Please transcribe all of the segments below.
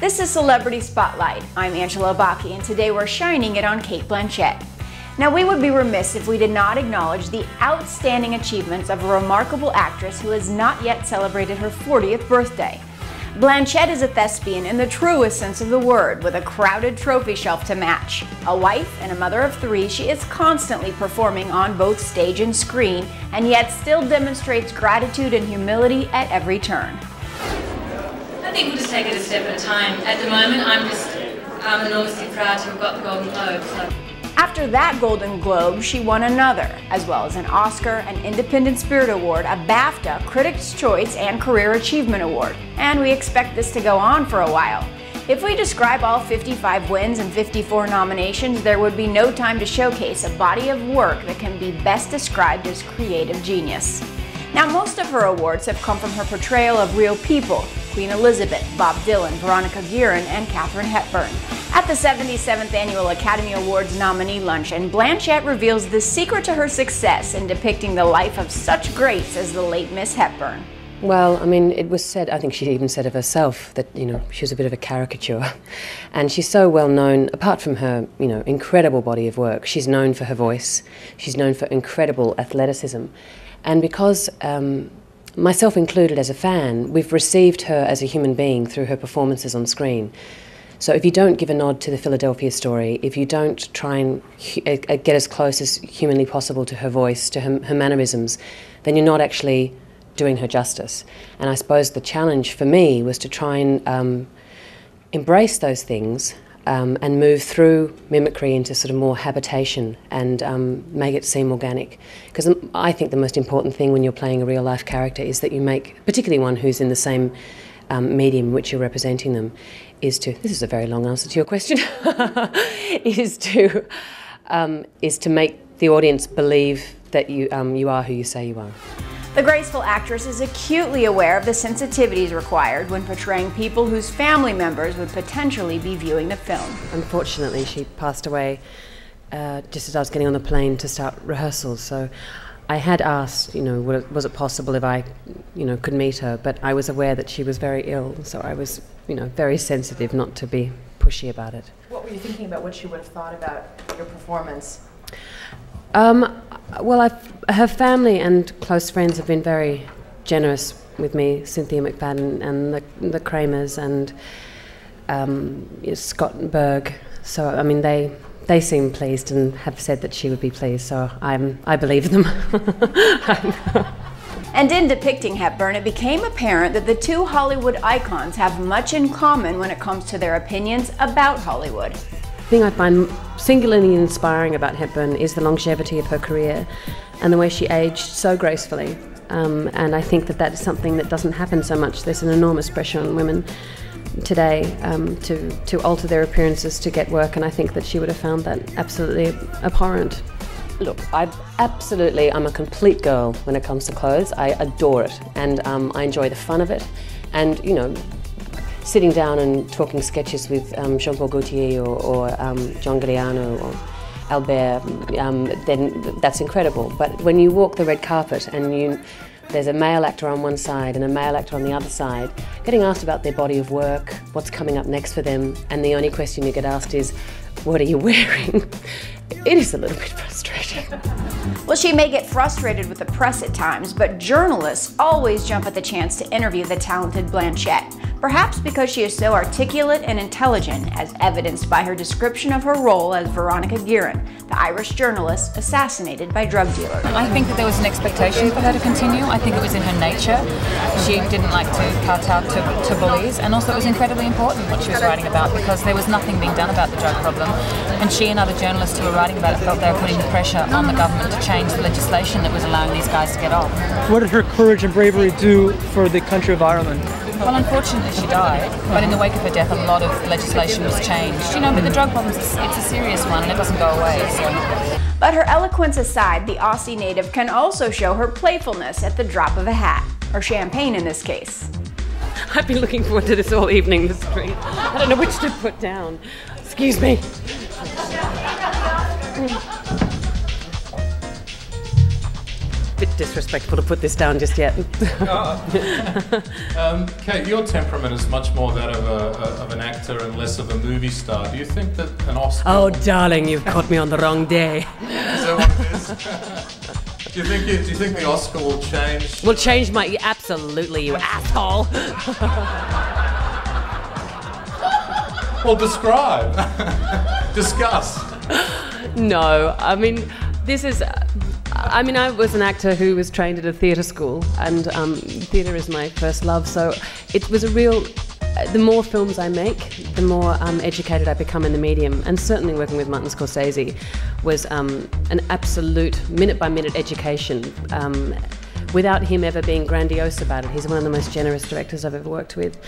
This is Celebrity Spotlight. I'm Angela Bacchi, and today we're shining it on Cate Blanchett. Now, we would be remiss if we did not acknowledge the outstanding achievements of a remarkable actress who has not yet celebrated her 40th birthday. Blanchett is a thespian in the truest sense of the word, with a crowded trophy shelf to match. A wife and a mother of three, she is constantly performing on both stage and screen, and yet still demonstrates gratitude and humility at every turn. I think we'll just take it a step at a time. At the moment, I'm enormously proud to have got the Golden Globe. So. After that Golden Globe, she won another, as well as an Oscar, an Independent Spirit Award, a BAFTA, Critics' Choice, and Career Achievement Award. And we expect this to go on for a while. If we describe all 55 wins and 54 nominations, there would be no time to showcase a body of work that can be best described as creative genius. Now, most of her awards have come from her portrayal of real people: Queen Elizabeth, Bob Dylan, Veronica Guerin, and Katharine Hepburn. At the 77th Annual Academy Awards nominee luncheon, Blanchett reveals the secret to her success in depicting the life of such greats as the late Miss Hepburn. Well, I mean, it was said, I think she even said of herself, that, she was a bit of a caricature. And she's so well known, apart from her, incredible body of work, she's known for her voice, she's known for incredible athleticism. And because, myself included as a fan, we've received her as a human being through her performances on screen. So if you don't give a nod to the Philadelphia story, if you don't try and get as close as humanly possible to her voice, to her mannerisms, then you're not actually doing her justice. And I suppose the challenge for me was to try and embrace those things and move through mimicry into sort of more habitation and make it seem organic. Because I think the most important thing when you're playing a real-life character is that you make, particularly one who's in the same medium in which you're representing them, is to, this is a very long answer to your question, is to make the audience believe that you are who you say you are. The graceful actress is acutely aware of the sensitivities required when portraying people whose family members would potentially be viewing the film. Unfortunately, she passed away just as I was getting on the plane to start rehearsals, so I had asked, was it possible if I, could meet her, but I was aware that she was very ill, so I was, very sensitive not to be pushy about it. What were you thinking about what she would have thought about your performance? Well, her family and close friends have been very generous with me, Cynthia McFadden and the Kramers and Scott and Berg. So, I mean, they seem pleased and have said that she would be pleased, so I believe them. And in depicting Hepburn, it became apparent that the two Hollywood icons have much in common when it comes to their opinions about Hollywood. The thing I find singularly inspiring about Hepburn is the longevity of her career and the way she aged so gracefully. And I think that is something that doesn't happen so much. There's an enormous pressure on women today to alter their appearances to get work, and I think that she would have found that absolutely abhorrent. Look, I'm a complete girl when it comes to clothes. I adore it, and I enjoy the fun of it. And, sitting down and talking sketches with Jean-Paul Gaultier or John Galliano or Albert, then that's incredible. But when you walk the red carpet and there's a male actor on one side and a male actor on the other side, getting asked about their body of work, what's coming up next for them, and the only question you get asked is, what are you wearing? It is a little bit frustrating. Well, she may get frustrated with the press at times, but journalists always jump at the chance to interview the talented Blanchett. Perhaps because she is so articulate and intelligent, as evidenced by her description of her role as Veronica Guerin, the Irish journalist assassinated by drug dealers. I think that there was an expectation for her to continue. I think it was in her nature. She didn't like to kowtow to bullies, and also it was incredibly important what she was writing about, because there was nothing being done about the drug problem, and she and other journalists who were writing about it felt they were putting the pressure on the government to change the legislation that was allowing these guys to get off. What did her courage and bravery do for the country of Ireland? Well, unfortunately she died, but in the wake of her death a lot of legislation was changed. But the drug problem, it's a serious one and it doesn't go away. So. But her eloquence aside, the Aussie native can also show her playfulness at the drop of a hat, or champagne in this case. I've been looking forward to this all evening, the street. I don't know which to put down. Excuse me. Bit disrespectful to put this down just yet. Cate, your temperament is much more that of an actor and less of a movie star. Do you think that an Oscar... Oh, darling, you've caught me on the wrong day. Is that what it is? Do you think the Oscar will change? Will change my... Absolutely, you asshole. Well, describe. Discuss. No, I mean, this is... I mean, I was an actor who was trained at a theatre school, and theatre is my first love, so it was a real... The more films I make, the more educated I become in the medium, and certainly working with Martin Scorsese was an absolute minute-by-minute education, without him ever being grandiose about it. He's one of the most generous directors I've ever worked with.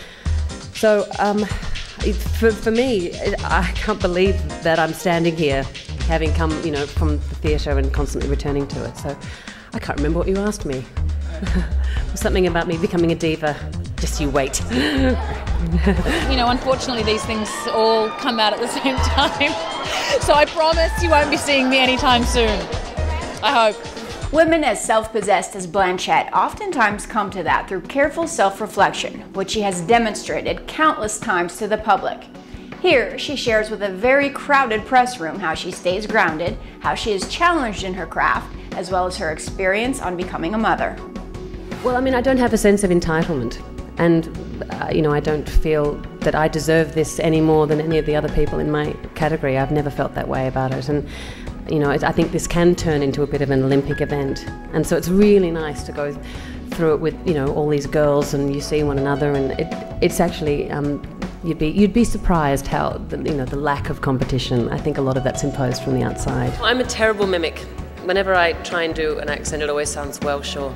So, for me, I can't believe that I'm standing here, having come, you know, from the theatre and constantly returning to it. So I can't remember what you asked me. Something about me becoming a diva. Just you wait. You know, unfortunately, these things all come out at the same time. So I promise you won't be seeing me anytime soon. I hope. Women as self-possessed as Blanchett oftentimes come to that through careful self-reflection, which she has demonstrated countless times to the public. Here, she shares with a very crowded press room how she stays grounded, how she is challenged in her craft, as well as her experience on becoming a mother. Well, I mean, I don't have a sense of entitlement, and you know, I don't feel that I deserve this any more than any of the other people in my category. I've never felt that way about it, and you know, I think this can turn into a bit of an Olympic event, and so it's really nice to go through it with, you know, all these girls, and you see one another, and it's actually you'd be surprised how the lack of competition. I think a lot of that's imposed from the outside. I'm a terrible mimic. Whenever I try and do an accent, it always sounds Welsh or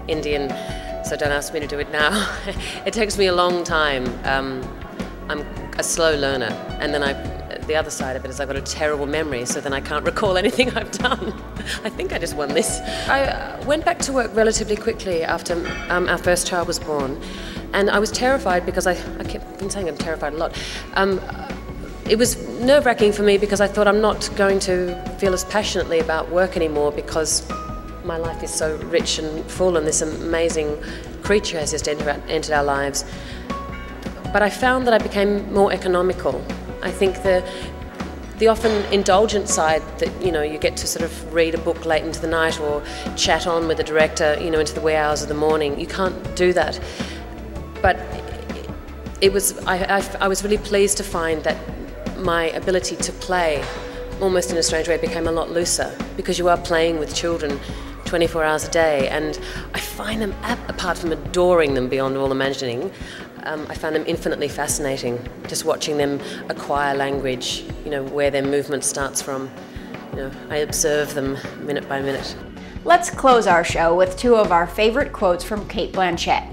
Indian, so don't ask me to do it now. It takes me a long time. I'm a slow learner, and then the other side of it is I've got a terrible memory, so then I can't recall anything I've done. I think I just won this. I went back to work relatively quickly after our first child was born, and I was terrified because I kept been saying I'm terrified a lot. It was nerve-wracking for me because I thought I'm not going to feel as passionately about work anymore because my life is so rich and full, and this amazing creature has just entered our lives. But I found that I became more economical. I think the often indulgent side that, you know, you get to sort of read a book late into the night or chat on with the director, you know, into the wee hours of the morning, you can't do that. But I was really pleased to find that my ability to play, almost in a strange way, became a lot looser, because you are playing with children 24 hours a day, and I find them, apart from adoring them beyond all imagining, I find them infinitely fascinating, just watching them acquire language, you know, where their movement starts from. You know, I observe them minute by minute. Let's close our show with two of our favorite quotes from Cate Blanchett.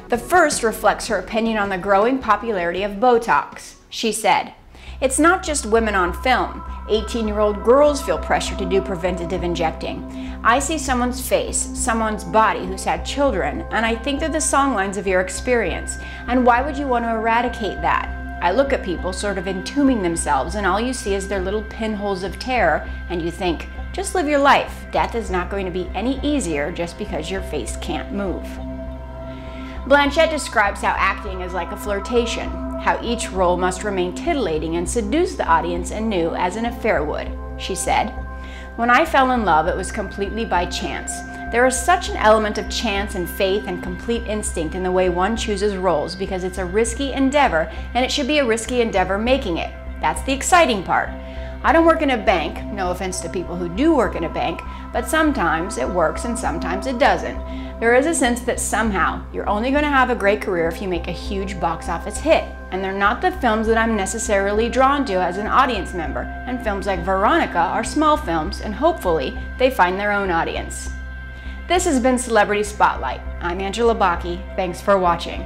The first reflects her opinion on the growing popularity of Botox. She said, "It's not just women on film. 18-year-old girls feel pressure to do preventative injecting. I see someone's face, someone's body who's had children, and I think they're the songlines of your experience. And why would you want to eradicate that? I look at people sort of entombing themselves, and all you see is their little pinholes of terror, and you think, just live your life. Death is not going to be any easier just because your face can't move." Blanchett describes how acting is like a flirtation, how each role must remain titillating and seduce the audience anew as an affair would. She said, "When I fell in love, it was completely by chance. There is such an element of chance and faith and complete instinct in the way one chooses roles, because it's a risky endeavor, and it should be a risky endeavor making it. That's the exciting part. I don't work in a bank, no offense to people who do work in a bank, but sometimes it works and sometimes it doesn't. There is a sense that somehow you're only going to have a great career if you make a huge box office hit, and they're not the films that I'm necessarily drawn to as an audience member, and films like Veronica are small films, and hopefully they find their own audience." This has been Celebrity Spotlight. I'm Angela Baki. Thanks for watching.